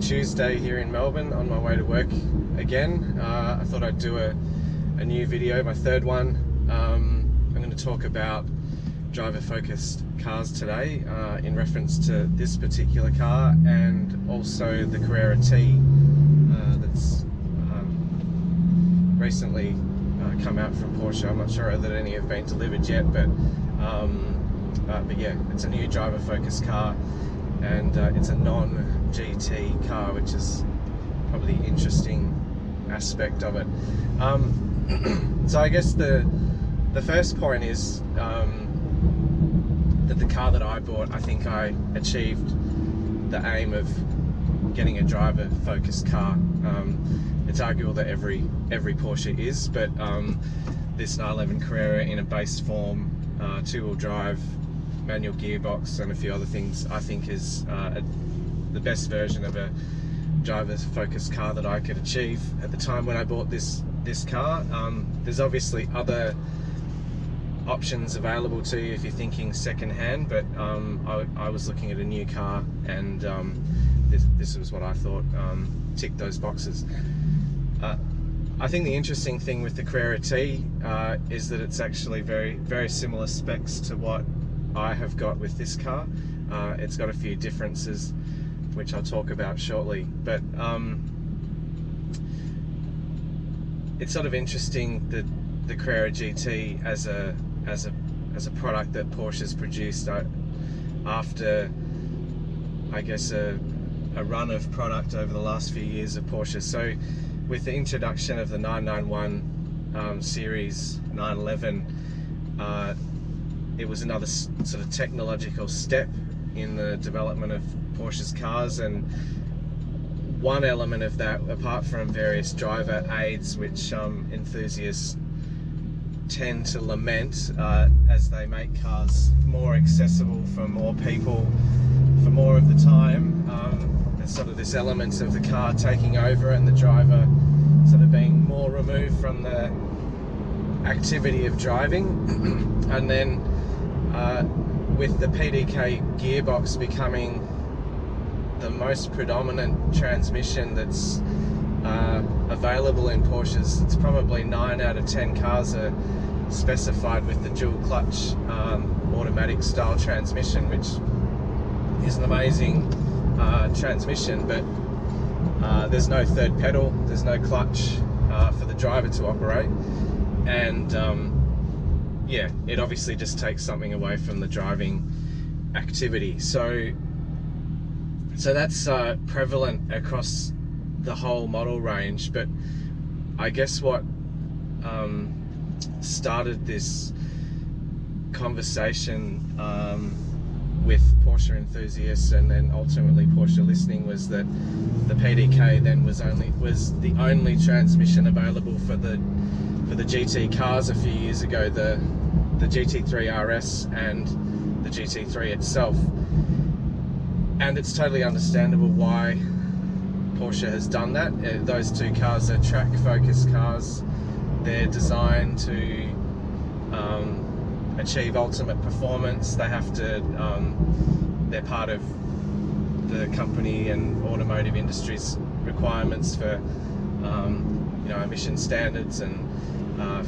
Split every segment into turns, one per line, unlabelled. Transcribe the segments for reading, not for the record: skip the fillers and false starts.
Tuesday here in Melbourne on my way to work again. I thought I'd do a new video, my third one. I'm going to talk about driver focused cars today in reference to this particular car and also the Carrera T that's recently come out from Porsche. I'm not sure that any have been delivered yet, but yeah, it's a new driver focused car, and it's a non-GT car, which is probably the interesting aspect of it. So I guess the first point is that the car that I bought, I think I achieved the aim of getting a driver focused car. It's arguable that every Porsche is, but this 911 Carrera in a base form, two-wheel drive, manual gearbox and a few other things, I think is the best version of a driver focused car that I could achieve at the time when I bought this car. There's obviously other options available to you if you're thinking second hand, but I was looking at a new car, and this was what I thought ticked those boxes. I think the interesting thing with the Carrera T is that it's actually very similar specs to what I have got with this car. It's got a few differences which I'll talk about shortly, but it's sort of interesting that the Carrera GT as a product that Porsche's produced after, I guess, a run of product over the last few years of Porsche. So with the introduction of the 991 series 911, it was another sort of technological step in the development of Porsche's cars, and one element of that, apart from various driver aids which enthusiasts tend to lament as they make cars more accessible for more people for more of the time, there's sort of this element of the car taking over and the driver sort of being more removed from the activity of driving. And then with the PDK gearbox becoming the most predominant transmission that's available in Porsches, it's probably 9 out of 10 cars are specified with the dual clutch automatic style transmission, which is an amazing transmission, but there's no third pedal, there's no clutch for the driver to operate, and yeah, it obviously just takes something away from the driving activity. So that's prevalent across the whole model range, but I guess what started this conversation with Porsche enthusiasts and then ultimately Porsche listening was that the PDK then was the only transmission available for the GT cars a few years ago, the GT3 RS and the GT3 itself. And it's totally understandable why Porsche has done that. Those two cars are track focused cars. They're designed to achieve ultimate performance. They have to, they're part of the company and automotive industry's requirements for you know, emission standards and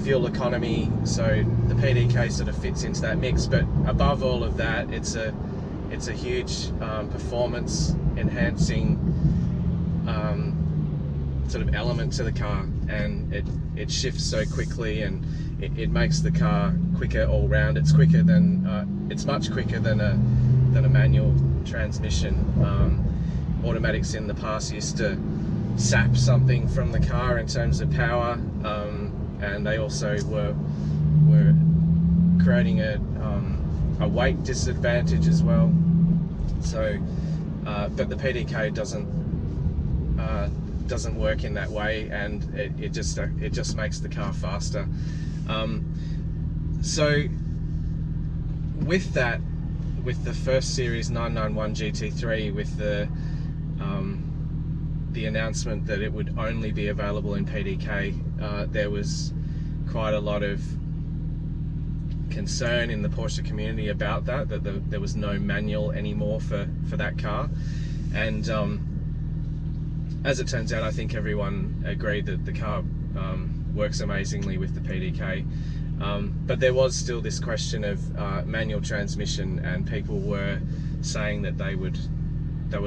fuel economy. So the PDK sort of fits into that mix, but above all of that, it's a huge performance enhancing sort of element to the car, and it shifts so quickly, and it makes the car quicker all round. It's quicker than it's much quicker than a manual transmission. Automatics in the past used to sap something from the car in terms of power, and they also were creating a weight disadvantage as well. So but the PDK doesn't work in that way, and it just makes the car faster. So with that, with the first series 991 GT3, with the announcement that it would only be available in PDK, there was quite a lot of concern in the Porsche community about that there was no manual anymore for that car. And as it turns out, I think everyone agreed that the car works amazingly with the PDK. But there was still this question of manual transmission, and people were saying that they would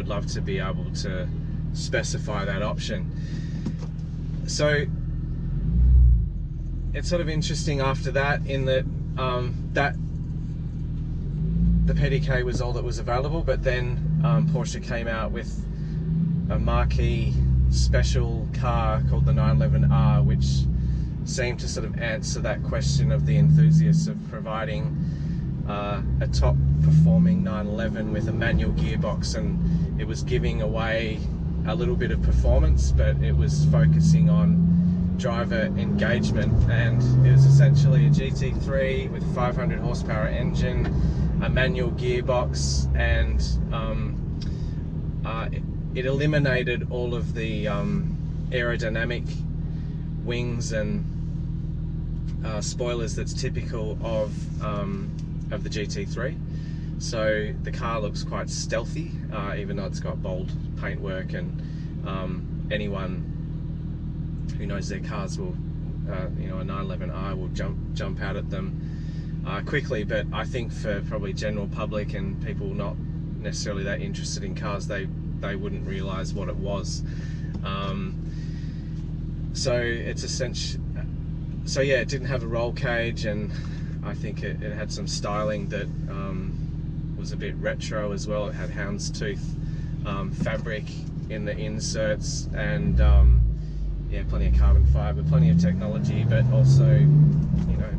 love to be able to specify that option. So it's sort of interesting after that, in that that the PDK was all that was available, but then Porsche came out with a marquee special car called the 911R, which seemed to sort of answer that question of the enthusiasts of providing a top performing 911 with a manual gearbox, and it was giving away a little bit of performance, but it was focusing on driver engagement. And it was essentially a GT3 with 500 horsepower engine, a manual gearbox, and it eliminated all of the aerodynamic wings and spoilers that's typical of the GT3. So the car looks quite stealthy, even though it's got bold paintwork, and anyone who knows their cars will, you know, a 911R will jump out at them quickly. But I think for probably general public and people not necessarily that interested in cars, they wouldn't realise what it was. So it's essentially, so yeah, it didn't have a roll cage, and I think it had some styling that was a bit retro as well. It had houndstooth fabric in the inserts, and yeah, plenty of carbon fibre, plenty of technology, but also, you know,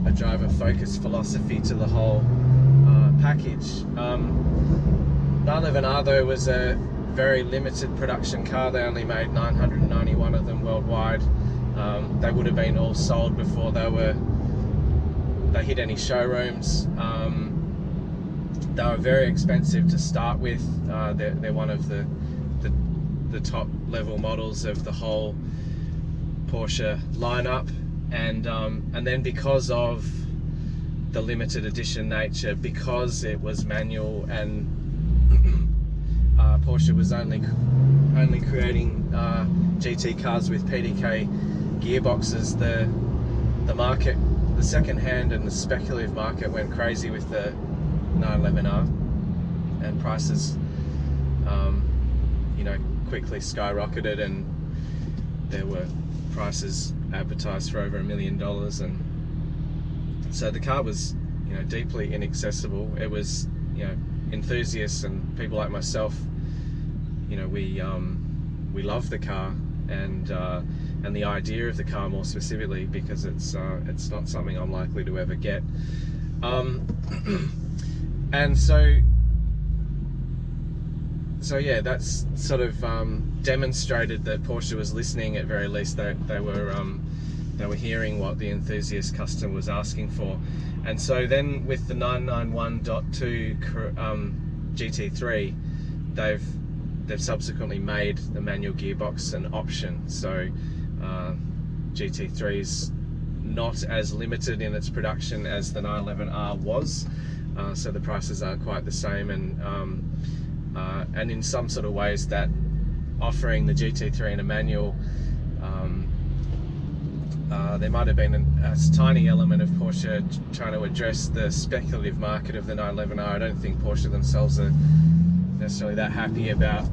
a driver-focused philosophy to the whole package. 911R though was a very limited production car. They only made 991 of them worldwide. They would have been all sold before they hit any showrooms. They were very expensive to start with. They're one of the top level models of the whole Porsche lineup, and then because of the limited edition nature, because it was manual, and Porsche was only creating GT cars with PDK gearboxes, the market, the second-hand and the speculative market went crazy with the 911R, and prices you know, quickly skyrocketed, and there were prices advertised for over $1 million, and so the car was, you know, deeply inaccessible. It was, you know, enthusiasts and people like myself, you know, we love the car, and the idea of the car more specifically, because it's not something I'm likely to ever get, and so yeah, that's sort of demonstrated that Porsche was listening. At very least, they were hearing what the enthusiast customer was asking for. And so then with the 991.2 GT3, they've subsequently made the manual gearbox an option. So GT3's not as limited in its production as the 911R was, so the prices aren't quite the same, and in some sort of ways that offering the GT3 in a manual, there might have been a tiny element of Porsche trying to address the speculative market of the 911R. I don't think Porsche themselves are necessarily that happy about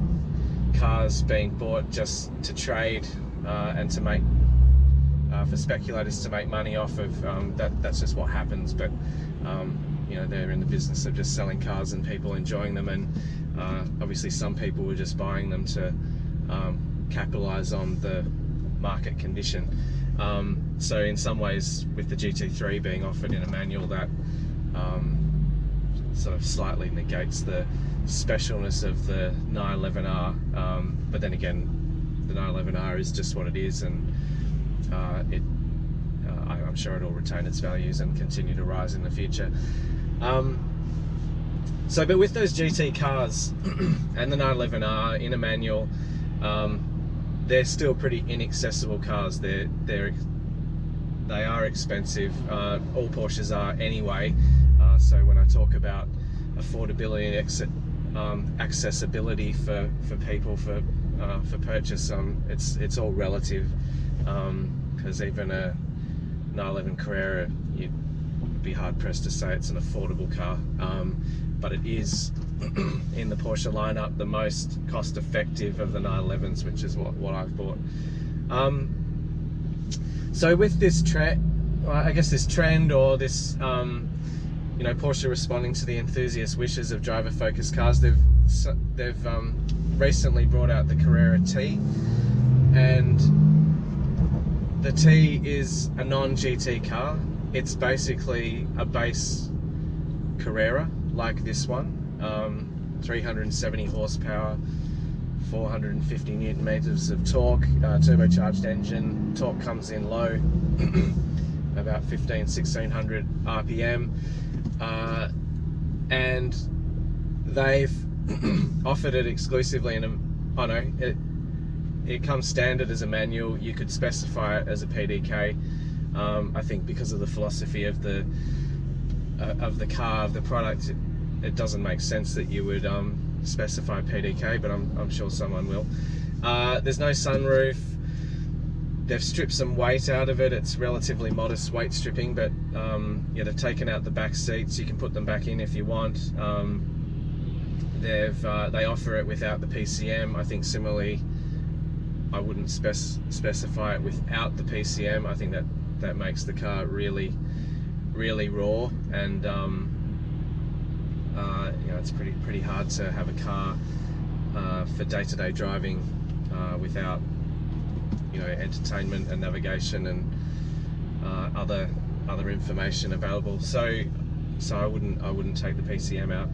cars being bought just to trade and to make for speculators to make money off of. That's just what happens. But you know, they're in the business of just selling cars and people enjoying them, and obviously some people were just buying them to capitalize on the market condition. So in some ways, with the GT3 being offered in a manual, that sort of slightly negates the specialness of the 911R, but then again, the 911R is just what it is, and I'm sure it'll retain its values and continue to rise in the future. But with those GT cars and the 911R in a manual, they're still pretty inaccessible cars. They are expensive. All Porsches are anyway. So when I talk about affordability and accessibility for people, for for purchase. It's all relative, because even a 911 Carrera, you'd be hard pressed to say it's an affordable car, but it is in the Porsche lineup the most cost effective of the 911s, which is what I've bought. So with this trend, I guess this trend, or this Porsche responding to the enthusiast wishes of driver-focused cars, they've recently brought out the Carrera T, and the T is a non-GT car. It's basically a base Carrera like this one, 370 horsepower, 450 newton meters of torque, turbocharged engine. Torque comes in low, about 1600 RPM, and they've offered it exclusively in a, it comes standard as a manual. You could specify it as a PDK. I think because of the philosophy of the car, of the product, it doesn't make sense that you would specify PDK, but I'm sure someone will. There's no sunroof. They've stripped some weight out of it. It's relatively modest weight stripping, but yeah, they've taken out the back seats. You can put them back in if you want. They offer it without the PCM. I think similarly, I wouldn't specify it without the PCM. I think that makes the car really, really raw, and it's pretty hard to have a car for day-to-day driving without entertainment and navigation and other information available. So I wouldn't take the PCM out.